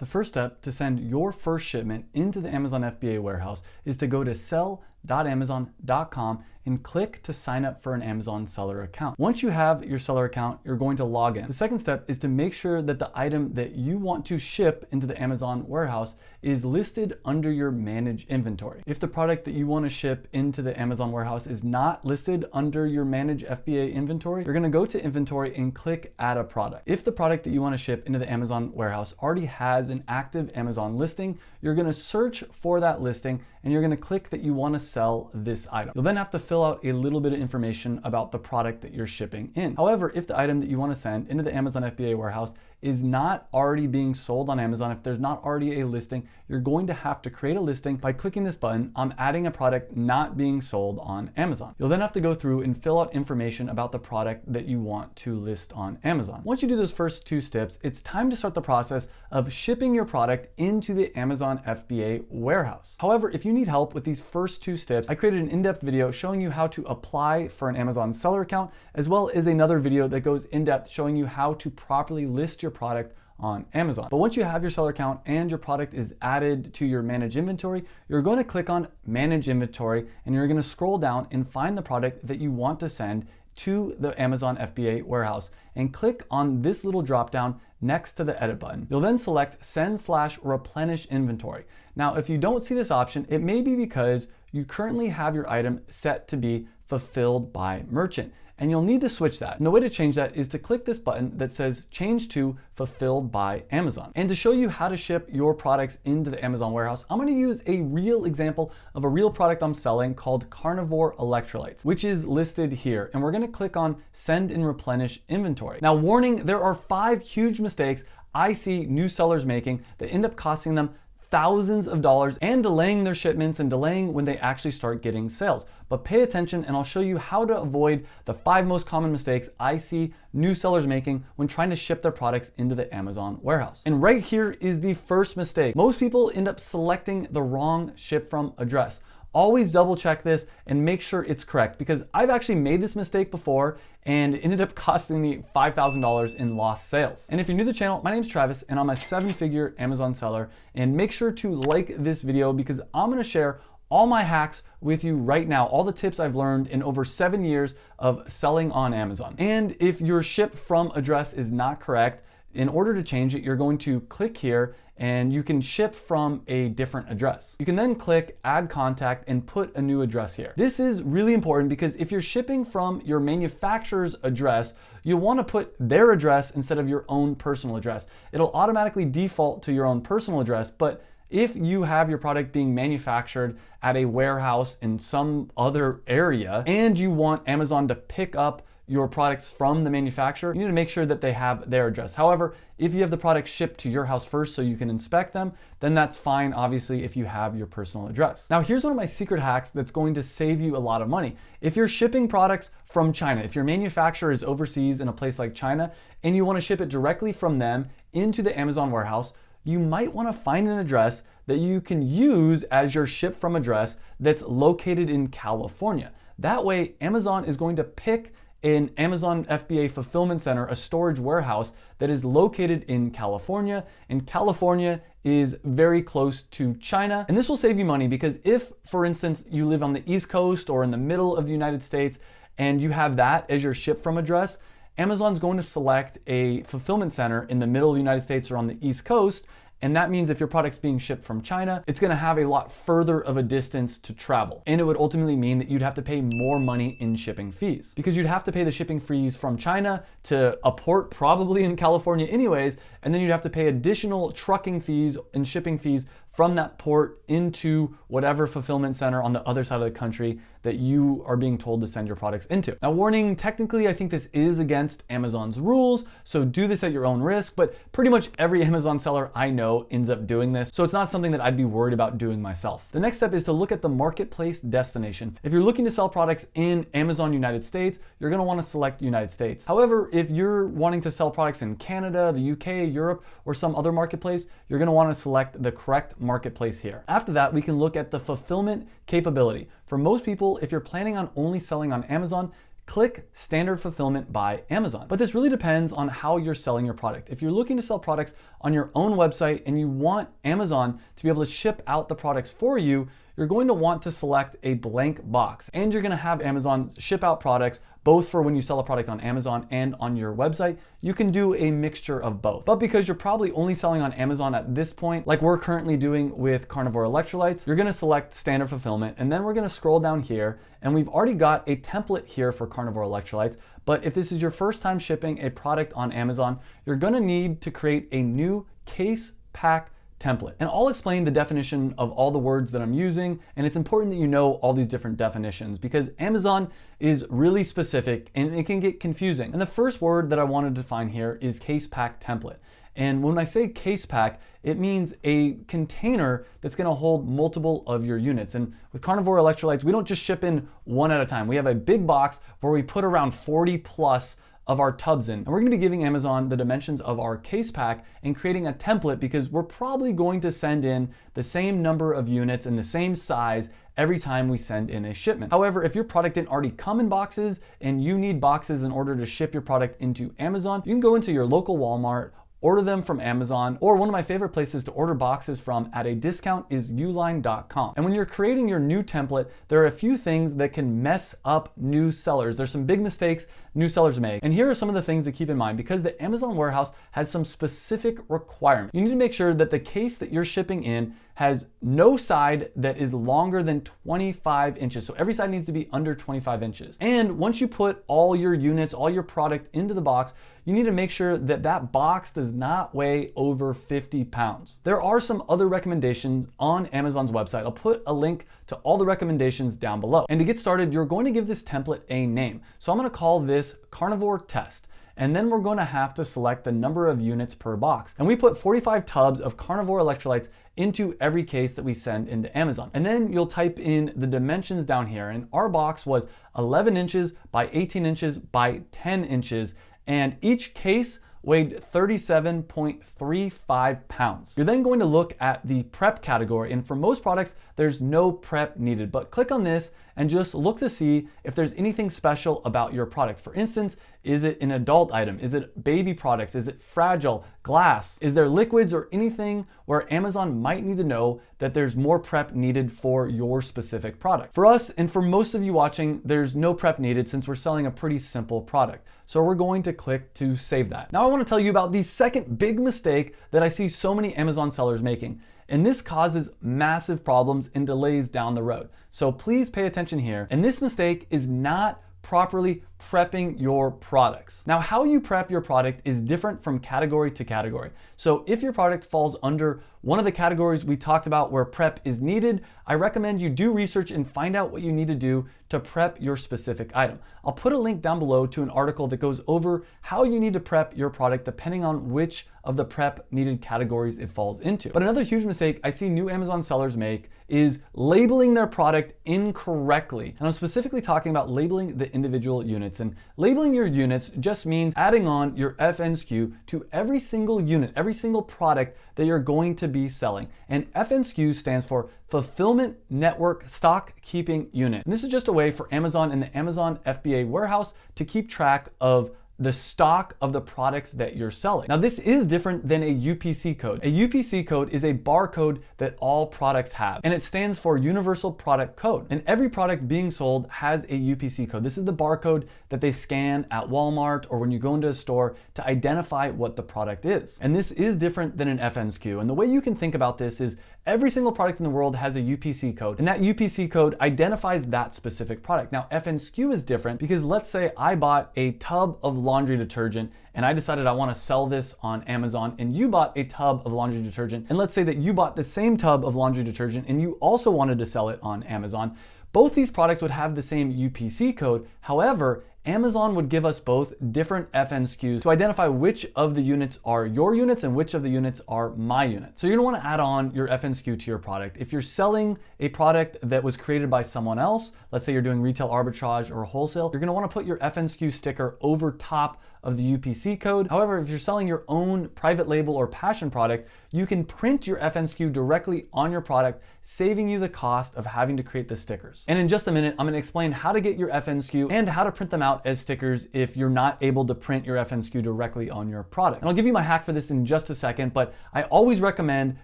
The first step to send your first shipment into the Amazon FBA warehouse is to go to sell.amazon.com and click to sign up for an Amazon seller account. Once you have your seller account, you're going to log in. The second step is to make sure that the item that you want to ship into the Amazon warehouse is listed under your manage inventory. If the product that you want to ship into the Amazon warehouse is not listed under your manage FBA inventory, you're going to go to inventory and click add a product. If the product that you want to ship into the Amazon warehouse already has an active Amazon listing, you're going to search for that listing and you're going to click that you want to sell this item. You'll then have to fill out a little bit of information about the product that you're shipping in. However, if the item that you want to send into the Amazon FBA warehouse is not already being sold on Amazon, if there's not already a listing, you're going to have to create a listing by clicking this button, I'm adding a product not being sold on Amazon. You'll then have to go through and fill out information about the product that you want to list on Amazon. Once you do those first two steps, it's time to start the process of shipping your product into the Amazon FBA warehouse. However, if you need help with these first two steps, I created an in-depth video showing you how to apply for an Amazon seller account, as well as another video that goes in-depth showing you how to properly list your product on Amazon. But once you have your seller account and your product is added to your manage inventory, you're going to click on manage inventory and you're going to scroll down and find the product that you want to send to the Amazon FBA warehouse and click on this little drop down next to the edit button. You'll then select send/replenish inventory. Now, if you don't see this option, it may be because you currently have your item set to be fulfilled by merchant, and you'll need to switch that. And the way to change that is to click this button that says change to fulfilled by Amazon. And to show you how to ship your products into the Amazon warehouse, I'm gonna use a real example of a real product I'm selling called Carnivore Electrolytes, which is listed here. And we're gonna click on send and replenish inventory. Now, warning, there are 5 huge mistakes I see new sellers making that end up costing them thousands of dollars and delaying their shipments and delaying when they actually start getting sales. But pay attention and I'll show you how to avoid the 5 most common mistakes I see new sellers making when trying to ship their products into the Amazon warehouse. And right here is the first mistake. Most people end up selecting the wrong ship from address. Always double check this and make sure it's correct, because I've actually made this mistake before and it ended up costing me $5,000 in lost sales. And if you're new to the channel, my name's Travis and I'm a 7-figure Amazon seller. And make sure to like this video because I'm gonna share all my hacks with you right now, all the tips I've learned in over 7 years of selling on Amazon. And if your ship from address is not correct, in order to change it, you're going to click here and you can ship from a different address. You can then click add contact and put a new address here. This is really important because if you're shipping from your manufacturer's address, you'll want to put their address instead of your own personal address. It'll automatically default to your own personal address, but if you have your product being manufactured at a warehouse in some other area and you want Amazon to pick up your products from the manufacturer, you need to make sure that they have their address. However, if you have the product shipped to your house first so you can inspect them, then that's fine, obviously, if you have your personal address. Now, here's one of my secret hacks that's going to save you a lot of money. If you're shipping products from China, if your manufacturer is overseas in a place like China, and you want to ship it directly from them into the Amazon warehouse, you might want to find an address that you can use as your ship from address that's located in California. That way, Amazon is going to pick an Amazon FBA fulfillment center, a storage warehouse that is located in California, and California is very close to China. And this will save you money because if, for instance, you live on the East Coast or in the middle of the United States and you have that as your ship from address, Amazon's going to select a fulfillment center in the middle of the United States or on the East Coast. And that means if your product's being shipped from China, it's gonna have a lot further of a distance to travel. And it would ultimately mean that you'd have to pay more money in shipping fees because you'd have to pay the shipping fees from China to a port probably in California anyways, and then you'd have to pay additional trucking fees and shipping fees from that port into whatever fulfillment center on the other side of the country that you are being told to send your products into. Now, warning, technically, I think this is against Amazon's rules, so do this at your own risk, but pretty much every Amazon seller I know ends up doing this, so it's not something that I'd be worried about doing myself. The next step is to look at the marketplace destination. If you're looking to sell products in Amazon United States, you're gonna wanna select United States. However, if you're wanting to sell products in Canada, the UK, Europe, or some other marketplace, you're gonna wanna select the correct marketplace here. After that, we can look at the fulfillment capability. For most people, if you're planning on only selling on Amazon, click Standard Fulfillment by Amazon. But this really depends on how you're selling your product. If you're looking to sell products on your own website and you want Amazon to be able to ship out the products for you, you're going to want to select a blank box, and you're going to have Amazon ship out products both for when you sell a product on Amazon and on your website. You can do a mixture of both. But because you're probably only selling on Amazon at this point, like we're currently doing with Carnivore Electrolytes, you're going to select Standard Fulfillment, and then we're going to scroll down here, and we've already got a template here for Carnivore Electrolytes. But if this is your first time shipping a product on Amazon, you're going to need to create a new case pack template. And I'll explain the definition of all the words that I'm using, and it's important that you know all these different definitions because Amazon is really specific and it can get confusing. And the first word that I wanted to define here is case pack template. And when I say case pack, it means a container that's going to hold multiple of your units. And with Carnivore Electrolytes, we don't just ship in one at a time. We have a big box where we put around 40 plus of our tubs in. And we're going to be giving Amazon the dimensions of our case pack and creating a template because we're probably going to send in the same number of units and the same size every time we send in a shipment. However, if your product didn't already come in boxes and you need boxes in order to ship your product into Amazon, you can go into your local Walmart, order them from Amazon, or one of my favorite places to order boxes from at a discount is uline.com. And when you're creating your new template, there are a few things that can mess up new sellers. There's some big mistakes new sellers make. And here are some of the things to keep in mind because the Amazon warehouse has some specific requirements. You need to make sure that the case that you're shipping in has no side that is longer than 25 inches. So every side needs to be under 25 inches. And once you put all your units, all your product into the box, you need to make sure that that box does not weigh over 50 pounds. There are some other recommendations on Amazon's website. I'll put a link to all the recommendations down below. And to get started, you're going to give this template a name. So I'm going to call this Carnivore Test. And then we're going to have to select the number of units per box. And we put 45 tubs of Carnivore Electrolytes into every case that we send into Amazon. And then you'll type in the dimensions down here. And our box was 11 inches by 18 inches by 10 inches. And each case weighed 37.35 pounds. You're then going to look at the prep category, and for most products, there's no prep needed, but click on this and just look to see if there's anything special about your product. For instance, is it an adult item? Is it baby products? Is it fragile, glass? Is there liquids or anything where Amazon might need to know that there's more prep needed for your specific product? For us, and for most of you watching, there's no prep needed since we're selling a pretty simple product. So we're going to click to save that. Now I want to tell you about the second big mistake that I see so many Amazon sellers making. And this causes massive problems and delays down the road. So please pay attention here. And this mistake is not properly prepping your products. Now, how you prep your product is different from category to category. So if your product falls under one of the categories we talked about where prep is needed, I recommend you do research and find out what you need to do to prep your specific item. I'll put a link down below to an article that goes over how you need to prep your product depending on which of the prep needed categories it falls into. But another huge mistake I see new Amazon sellers make is labeling their product incorrectly. And I'm specifically talking about labeling the individual units. And labeling your units just means adding on your FN SKU to every single unit, every single product that you're going to be selling. And FN SKU stands for Fulfillment Network Stock Keeping Unit. And this is just a way for Amazon and the Amazon FBA warehouse to keep track of the stock of the products that you're selling. Now, this is different than a UPC code. A UPC code is a barcode that all products have, and it stands for Universal Product Code. And every product being sold has a UPC code. This is the barcode that they scan at Walmart or when you go into a store to identify what the product is. And this is different than an FN SKU. And the way you can think about this is every single product in the world has a UPC code, and that UPC code identifies that specific product. Now, FN SKU is different because let's say I bought a tub of laundry detergent and I decided I want to sell this on Amazon, and you bought a tub of laundry detergent, and let's say that you bought the same tub of laundry detergent and you also wanted to sell it on Amazon. Both these products would have the same UPC code. However, Amazon would give us both different FN SKUs to identify which of the units are your units and which of the units are my units. So you're gonna wanna add on your FN SKU to your product. If you're selling a product that was created by someone else, let's say you're doing retail arbitrage or wholesale, you're gonna wanna put your FN SKU sticker over top of the UPC code. However, if you're selling your own private label or passion product, you can print your FNSKU directly on your product, saving you the cost of having to create the stickers. And in just a minute, I'm gonna explain how to get your FNSKU and how to print them out as stickers if you're not able to print your FNSKU directly on your product. And I'll give you my hack for this in just a second, but I always recommend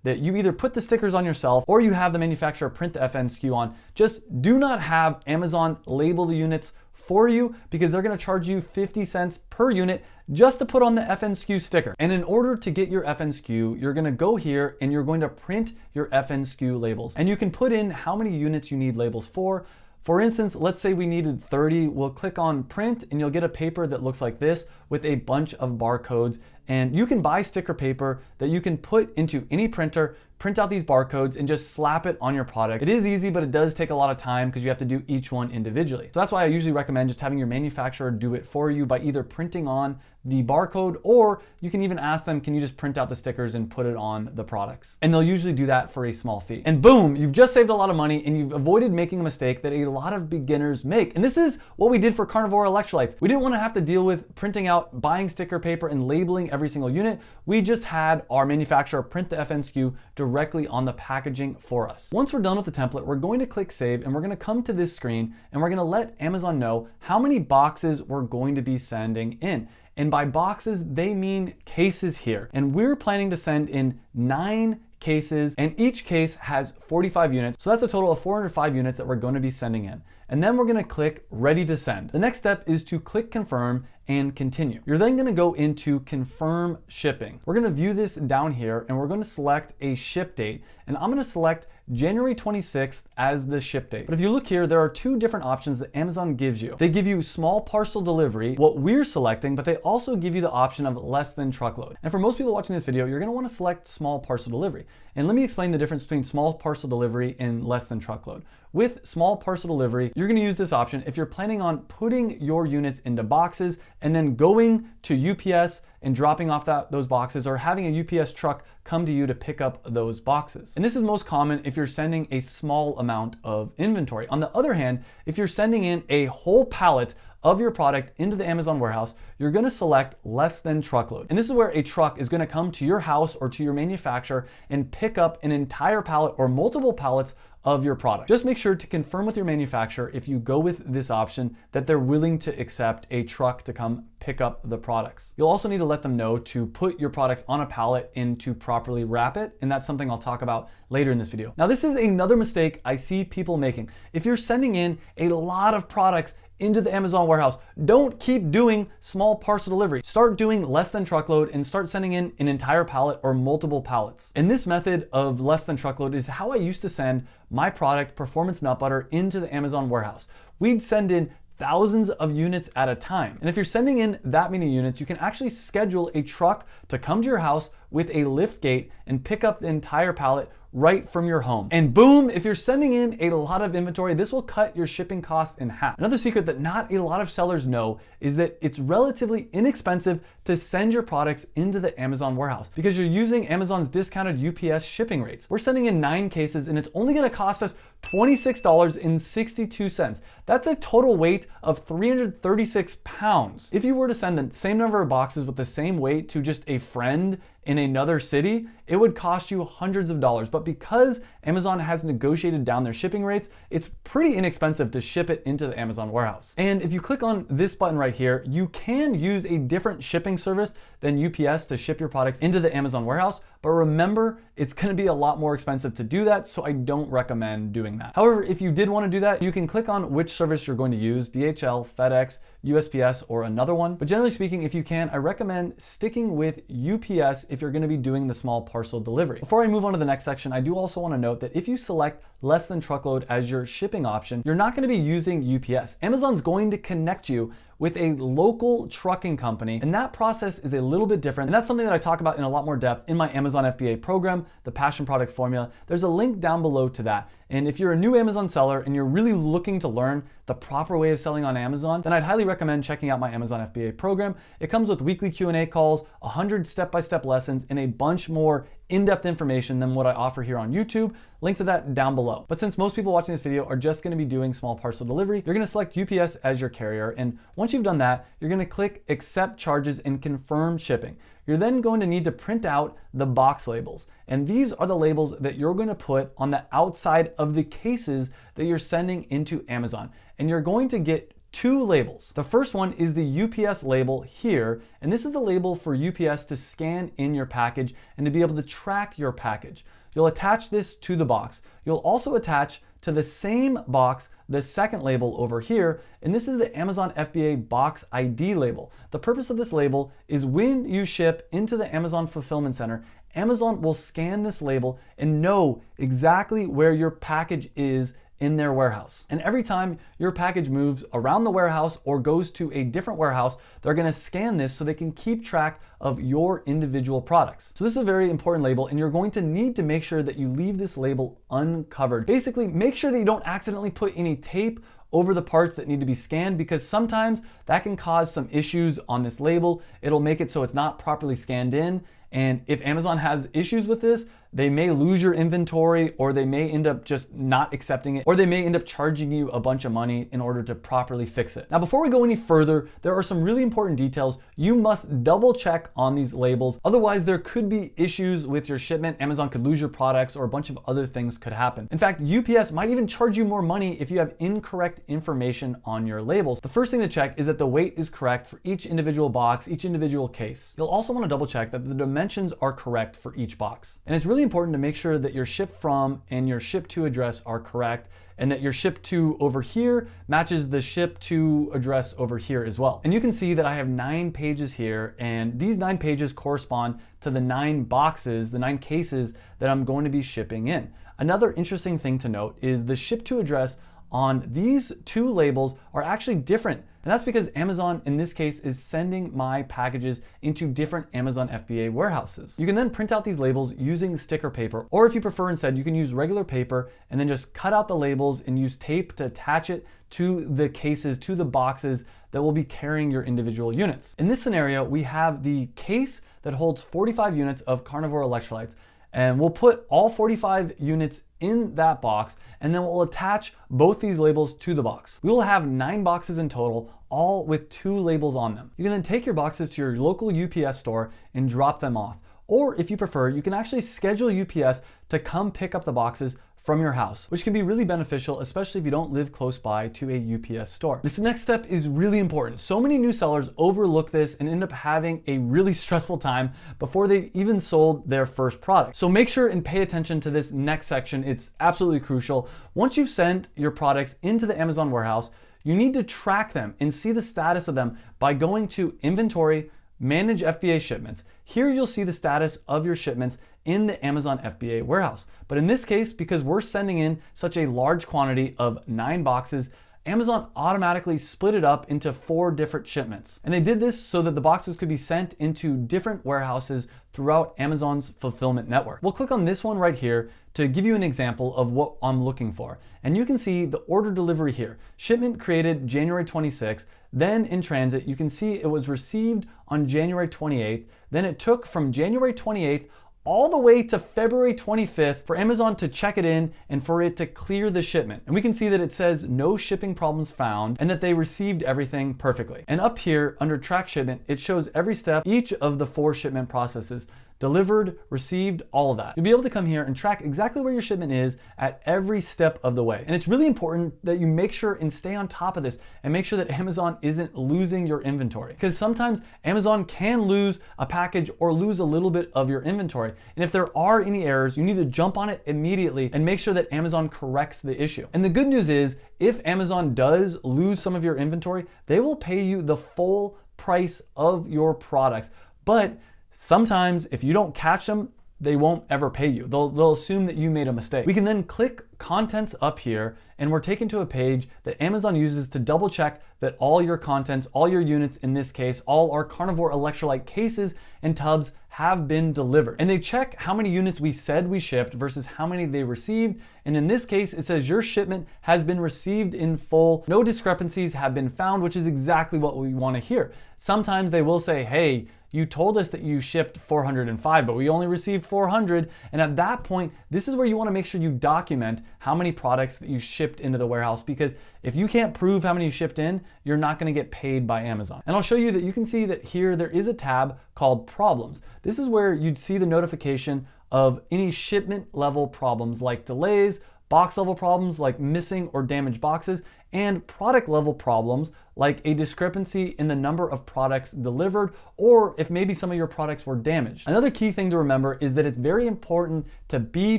that you either put the stickers on yourself or you have the manufacturer print the FNSKU on. Just do not have Amazon label the units for you, because they're gonna charge you 50 cents per unit just to put on the FNSKU sticker. And in order to get your FNSKU, you're gonna go here and you're going to print your FNSKU labels. And you can put in how many units you need labels for. For instance, let's say we needed 30, we'll click on print and you'll get a paper that looks like this with a bunch of barcodes. And you can buy sticker paper that you can put into any printer, print out these barcodes and just slap it on your product. It is easy, but it does take a lot of time because you have to do each one individually. So that's why I usually recommend just having your manufacturer do it for you by either printing on the barcode, or you can even ask them, can you just print out the stickers and put it on the products? And they'll usually do that for a small fee. And boom, you've just saved a lot of money and you've avoided making a mistake that a lot of beginners make. And this is what we did for carnivore electrolytes. We didn't want to have to deal with printing out, buying sticker paper and labeling every single unit. We just had our manufacturer print the FNSKU directly on the packaging for us. Once we're done with the template, we're going to click save and we're going to come to this screen and we're going to let Amazon know how many boxes we're going to be sending in. And by boxes, they mean cases here. And we're planning to send in 9 cases, and each case has 45 units. So that's a total of 405 units that we're going to be sending in. And then we're going to click ready to send. The next step is to click confirm and continue. You're then going to go into confirm shipping. We're going to view this down here and we're going to select a ship date, and I'm going to select January 26th as the ship date. But if you look here, there are 2 different options that Amazon gives you. They give you small parcel delivery, what we're selecting, but they also give you the option of less than truckload. And for most people watching this video, you're going to want to select small parcel delivery. And let me explain the difference between small parcel delivery and less than truckload. With small parcel delivery, you're going to use this option if you're planning on putting your units into boxes and then going to UPS and dropping off those boxes, or having a UPS truck come to you to pick up those boxes. And this is most common if you're sending a small amount of inventory. On the other hand, if you're sending in a whole pallet of your product into the Amazon warehouse, you're gonna select less than truckload. And this is where a truck is gonna come to your house or to your manufacturer and pick up an entire pallet or multiple pallets of your product. Just make sure to confirm with your manufacturer, if you go with this option, that they're willing to accept a truck to come pick up the products. You'll also need to let them know to put your products on a pallet and to properly wrap it, and that's something I'll talk about later in this video. Now, this is another mistake I see people making. If you're sending in a lot of products into the Amazon warehouse, don't keep doing small parcel delivery. Start doing less than truckload and start sending in an entire pallet or multiple pallets. And this method of less than truckload is how I used to send my product, Performance Nut Butter, into the Amazon warehouse. We'd send in thousands of units at a time. And if you're sending in that many units, you can actually schedule a truck to come to your house with a lift gate and pick up the entire pallet right from your home. And boom, if you're sending in a lot of inventory, this will cut your shipping costs in half. Another secret that not a lot of sellers know is that it's relatively inexpensive to send your products into the Amazon warehouse because you're using Amazon's discounted UPS shipping rates. We're sending in 9 cases and it's only gonna cost us $26.62. That's a total weight of 336 pounds. If you were to send the same number of boxes with the same weight to just a friend in another city, it would cost you hundreds of dollars. But because Amazon has negotiated down their shipping rates, it's pretty inexpensive to ship it into the Amazon warehouse. And if you click on this button right here, you can use a different shipping service than UPS to ship your products into the Amazon warehouse. But remember, it's gonna be a lot more expensive to do that, so I don't recommend doing that. However, if you did wanna do that, you can click on which service you're going to use, DHL, FedEx, USPS, or another one. But generally speaking, if you can, I recommend sticking with UPS if you're gonna be doing the small parcel delivery. Before I move on to the next section, I do also wanna note that if you select less than truckload as your shipping option, you're not gonna be using UPS. Amazon's going to connect you with a local trucking company, and that process is a little bit different. And that's something that I talk about in a lot more depth in my Amazon FBA program, the Passion Products Formula. There's a link down below to that. And if you're a new Amazon seller and you're really looking to learn the proper way of selling on Amazon, then I'd highly recommend checking out my Amazon FBA program. It comes with weekly Q&A calls, 100 step-by-step lessons, and a bunch more in-depth information than what I offer here on YouTube. Link to that down below. But since most people watching this video are just gonna be doing small parcel delivery, you're gonna select UPS as your carrier. And once you've done that, you're gonna click accept charges and confirm shipping. You're then going to need to print out the box labels. And these are the labels that you're gonna put on the outside of the cases that you're sending into Amazon. And you're going to get two labels. The first one is the UPS label here, and this is the label for UPS to scan in your package and to be able to track your package. You'll attach this to the box. You'll also attach to the same box the second label over here, and this is the Amazon FBA box ID label. The purpose of this label is when you ship into the Amazon Fulfillment Center, Amazon will scan this label and know exactly where your package is in their warehouse. And every time your package moves around the warehouse or goes to a different warehouse, they're gonna scan this so they can keep track of your individual products. So this is a very important label, and you're going to need to make sure that you leave this label uncovered. Basically, make sure that you don't accidentally put any tape over the parts that need to be scanned, because sometimes that can cause some issues on this label. It'll make it so it's not properly scanned in. And if Amazon has issues with this, they may lose your inventory, or they may end up just not accepting it, or they may end up charging you a bunch of money in order to properly fix it. Now, before we go any further, there are some really important details. You must double check on these labels. Otherwise, there could be issues with your shipment. Amazon could lose your products, or a bunch of other things could happen. In fact, UPS might even charge you more money if you have incorrect information on your labels. The first thing to check is that the weight is correct for each individual box, each individual case. You'll also want to double check that the dimensions are correct for each box. And it's really important to make sure that your ship from and your ship to address are correct, and that your ship to over here matches the ship to address over here as well. And you can see that I have 9 pages here, and these 9 pages correspond to the 9 boxes, the 9 cases that I'm going to be shipping in. Another interesting thing to note is the ship to address on these 2 labels are actually different. And that's because Amazon, in this case, is sending my packages into different Amazon FBA warehouses. You can then print out these labels using sticker paper, or if you prefer instead, you can use regular paper and then just cut out the labels and use tape to attach it to the cases, to the boxes that will be carrying your individual units. In this scenario, we have the case that holds 45 units of carnivore electrolytes, and we'll put all 45 units in that box, and then we'll attach both these labels to the box. We will have 9 boxes in total, all with 2 labels on them. You can then take your boxes to your local UPS store and drop them off. Or if you prefer, you can actually schedule UPS to come pick up the boxes from your house, which can be really beneficial, especially if you don't live close by to a UPS store. This next step is really important. So many new sellers overlook this and end up having a really stressful time before they've even sold their first product. So make sure and pay attention to this next section. It's absolutely crucial. Once you've sent your products into the Amazon warehouse, you need to track them and see the status of them by going to Inventory, Manage FBA Shipments. Here you'll see the status of your shipments in the Amazon FBA warehouse. But in this case, because we're sending in such a large quantity of 9 boxes, Amazon automatically split it up into 4 different shipments. And they did this so that the boxes could be sent into different warehouses throughout Amazon's fulfillment network. We'll click on this one right here to give you an example of what I'm looking for. And you can see the order delivery here. Shipment created January 26th, then in transit, you can see it was received on January 28th. Then it took from January 28th all the way to February 25th for Amazon to check it in and for it to clear the shipment. And we can see that it says no shipping problems found and that they received everything perfectly. And up here under track shipment, it shows every step, each of the 4 shipment processes. Delivered, received, all of that. You'll be able to come here and track exactly where your shipment is at every step of the way. And it's really important that you make sure and stay on top of this and make sure that Amazon isn't losing your inventory. Because sometimes Amazon can lose a package or lose a little bit of your inventory. And if there are any errors, you need to jump on it immediately and make sure that Amazon corrects the issue. And the good news is, if Amazon does lose some of your inventory, they will pay you the full price of your products. But sometimes if you don't catch them, they won't ever pay you. They'll assume that you made a mistake. We can then click contents up here and we're taken to a page that Amazon uses to double check that all your contents, all your units in this case, all our carnivore electrolyte cases and tubs have been delivered. And they check how many units we said we shipped versus how many they received. And in this case, it says your shipment has been received in full. No discrepancies have been found, which is exactly what we want to hear. Sometimes they will say, hey, you told us that you shipped 405, but we only received 400. And at that point, this is where you want to make sure you document how many products that you shipped into the warehouse, because if you can't prove how many you shipped in, you're not going to get paid by Amazon. And I'll show you that you can see that here there is a tab called Problems. This is where you'd see the notification of any shipment level problems like delays, box level problems like missing or damaged boxes, and product level problems like a discrepancy in the number of products delivered, or if maybe some of your products were damaged. Another key thing to remember is that it's very important to be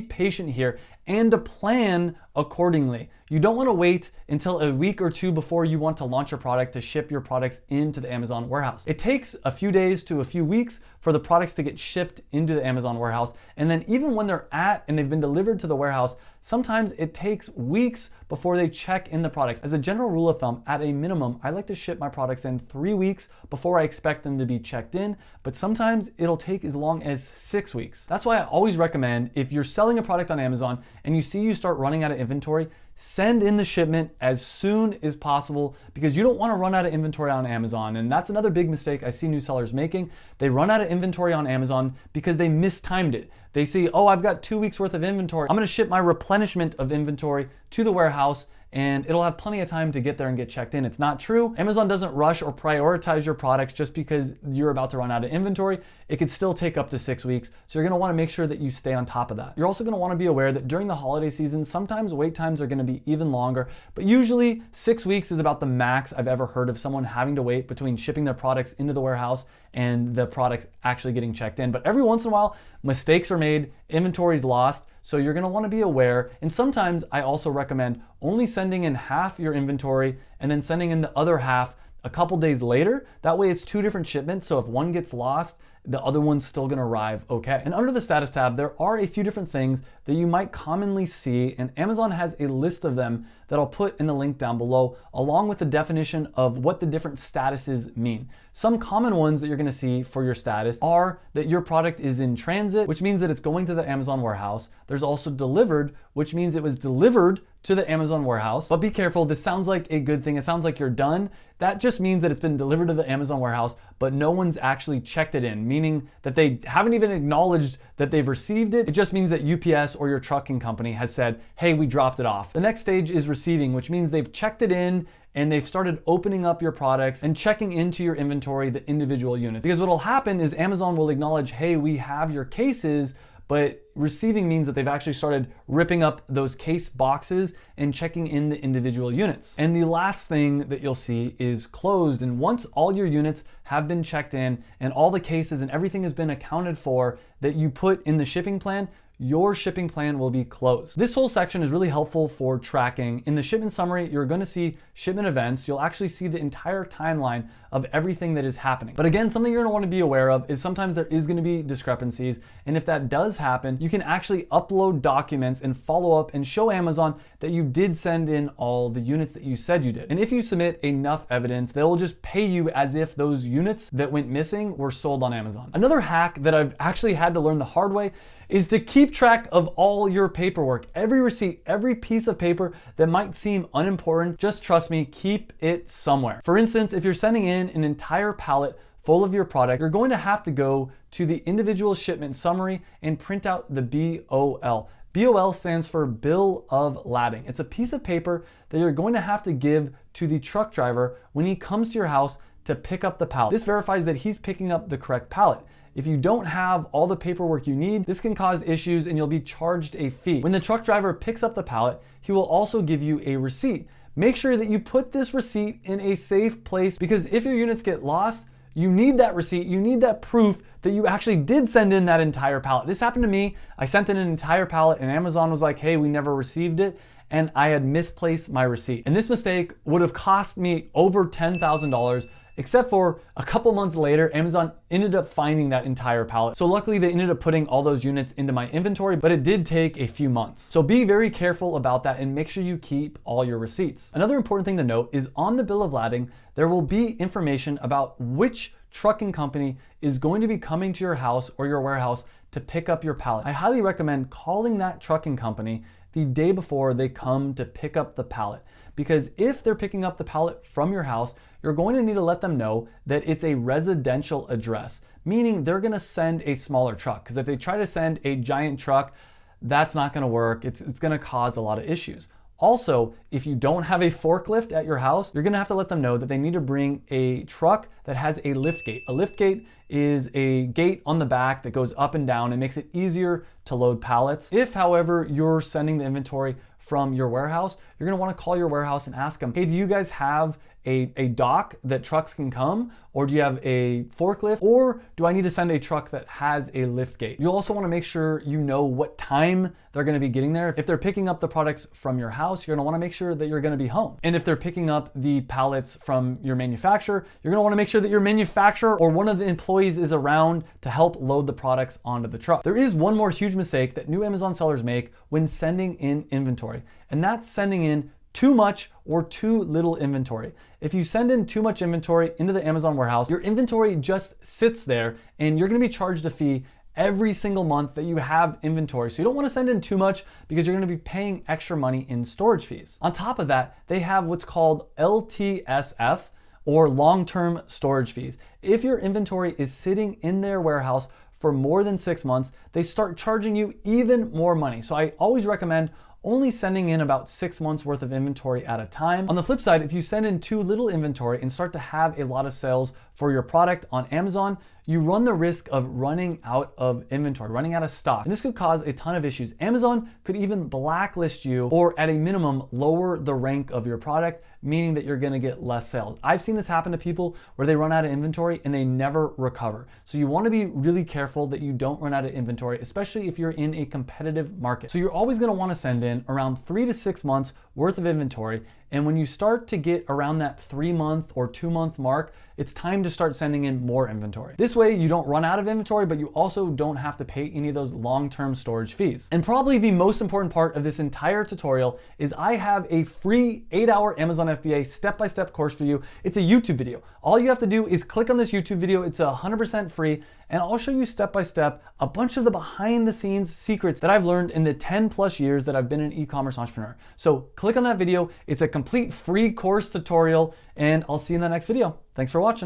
patient here and to plan accordingly. You don't want to wait until a week or two before you want to launch your product to ship your products into the Amazon warehouse. It takes a few days to a few weeks for the products to get shipped into the Amazon warehouse. And then even when they're and they've been delivered to the warehouse, sometimes it takes weeks before they check in the products. As a general rule of thumb, at a minimum, I like to ship my products in 3 weeks before I expect them to be checked in, but sometimes it'll take as long as 6 weeks. That's why I always recommend, if you're selling a product on Amazon and you see you start running out of inventory, send in the shipment as soon as possible, because you don't want to run out of inventory on Amazon. And that's another big mistake I see new sellers making. They run out of inventory on Amazon because they mistimed it. They see, oh, I've got 2 weeks worth of inventory. I'm going to ship my replenishment of inventory to the warehouse and it'll have plenty of time to get there and get checked in. It's not true. Amazon doesn't rush or prioritize your products just because you're about to run out of inventory. It could still take up to 6 weeks. So you're gonna wanna make sure that you stay on top of that. You're also gonna wanna be aware that during the holiday season, sometimes wait times are gonna be even longer, but usually 6 weeks is about the max I've ever heard of someone having to wait between shipping their products into the warehouse and the products actually getting checked in. But every once in a while, mistakes are made, inventory is lost, so you're gonna wanna be aware. And sometimes I also recommend only sending in half your inventory and then sending in the other half a couple days later. That way it's 2 different shipments, so if one gets lost, the other one's still gonna arrive okay. And under the status tab, there are a few different things that you might commonly see, and Amazon has a list of them that I'll put in the link down below, along with the definition of what the different statuses mean. Some common ones that you're gonna see for your status are that your product is in transit, which means that it's going to the Amazon warehouse. There's also delivered, which means it was delivered to the Amazon warehouse. But be careful, this sounds like a good thing. It sounds like you're done. That just means that it's been delivered to the Amazon warehouse, but no one's actually checked it in, meaning that they haven't even acknowledged that they've received it. It just means that UPS or your trucking company has said, hey, we dropped it off. The next stage is receiving, which means they've checked it in and they've started opening up your products and checking into your inventory, the individual units. Because what'll happen is Amazon will acknowledge, hey, we have your cases, but receiving means that they've actually started ripping up those case boxes and checking in the individual units. And the last thing that you'll see is closed. And once all your units have been checked in and all the cases and everything has been accounted for that you put in the shipping plan, your shipping plan will be closed. This whole section is really helpful for tracking. In the shipment summary, you're gonna see shipment events. You'll actually see the entire timeline of everything that is happening. But again, something you're gonna wanna be aware of is sometimes there is gonna be discrepancies. And if that does happen, you can actually upload documents and follow up and show Amazon that you did send in all the units that you said you did. And if you submit enough evidence, they'll just pay you as if those units that went missing were sold on Amazon. Another hack that I've actually had to learn the hard way is to keep track of all your paperwork. Every receipt, every piece of paper that might seem unimportant, just trust me, keep it somewhere. For instance, if you're sending in an entire pallet full of your product, you're going to have to go to the individual shipment summary and print out the BOL. BOL stands for Bill of Lading. It's a piece of paper that you're going to have to give to the truck driver when he comes to your house to pick up the pallet. This verifies that he's picking up the correct pallet. If you don't have all the paperwork you need, this can cause issues and you'll be charged a fee. When the truck driver picks up the pallet, he will also give you a receipt. Make sure that you put this receipt in a safe place, because if your units get lost, you need that receipt, you need that proof that you actually did send in that entire pallet. This happened to me. I sent in an entire pallet and Amazon was like, hey, we never received it. And I had misplaced my receipt. And this mistake would have cost me over $10,000, except for a couple months later, Amazon ended up finding that entire pallet. So luckily they ended up putting all those units into my inventory, but it did take a few months. So be very careful about that and make sure you keep all your receipts. Another important thing to note is on the bill of lading, there will be information about which trucking company is going to be coming to your house or your warehouse to pick up your pallet. I highly recommend calling that trucking company the day before they come to pick up the pallet. Because if they're picking up the pallet from your house, you're going to need to let them know that it's a residential address. meaning they're gonna send a smaller truck. Because if they try to send a giant truck, that's not gonna work. It's gonna cause a lot of issues. Also, if you don't have a forklift at your house, you're gonna have to let them know that they need to bring a truck that has a lift gate. A lift gate is a gate on the back that goes up and down and makes it easier to load pallets. If, however, you're sending the inventory from your warehouse, you're gonna wanna call your warehouse and ask them, hey, do you guys have a dock that trucks can come? Or do you have a forklift? Or do I need to send a truck that has a lift gate? You'll also wanna make sure you know what time they're gonna be getting there. If they're picking up the products from your house, you're gonna wanna make sure that you're gonna be home. And if they're picking up the pallets from your manufacturer, you're gonna wanna make sure that your manufacturer or one of the employees is around to help load the products onto the truck. There is one more huge mistake that new Amazon sellers make when sending in inventory, and that's sending in too much or too little inventory. If you send in too much inventory into the Amazon warehouse, your inventory just sits there and you're gonna be charged a fee every single month that you have inventory. So you don't wanna send in too much because you're gonna be paying extra money in storage fees. On top of that, they have what's called LTSF, or long-term storage fees. If your inventory is sitting in their warehouse for more than 6 months, they start charging you even more money. So I always recommend only sending in about 6 months worth of inventory at a time. On the flip side, if you send in too little inventory and start to have a lot of sales for your product on Amazon, you run the risk of running out of inventory, running out of stock. And this could cause a ton of issues. Amazon could even blacklist you or at a minimum, lower the rank of your product, meaning that you're gonna get less sales. I've seen this happen to people where they run out of inventory and they never recover. So you wanna be really careful that you don't run out of inventory, especially if you're in a competitive market. So you're always gonna wanna send in around 3 to 6 months worth of inventory. And when you start to get around that 3-month or 2-month mark, it's time to start sending in more inventory. This way you don't run out of inventory, but you also don't have to pay any of those long-term storage fees. And probably the most important part of this entire tutorial is I have a free 8-hour Amazon FBA step-by-step course for you. It's a YouTube video. All you have to do is click on this YouTube video. It's 100% free, and I'll show you step-by-step a bunch of the behind-the-scenes secrets that I've learned in the 10+ years that I've been an e-commerce entrepreneur. So click on that video. It's a complete free course tutorial, and I'll see you in the next video. Thanks for watching.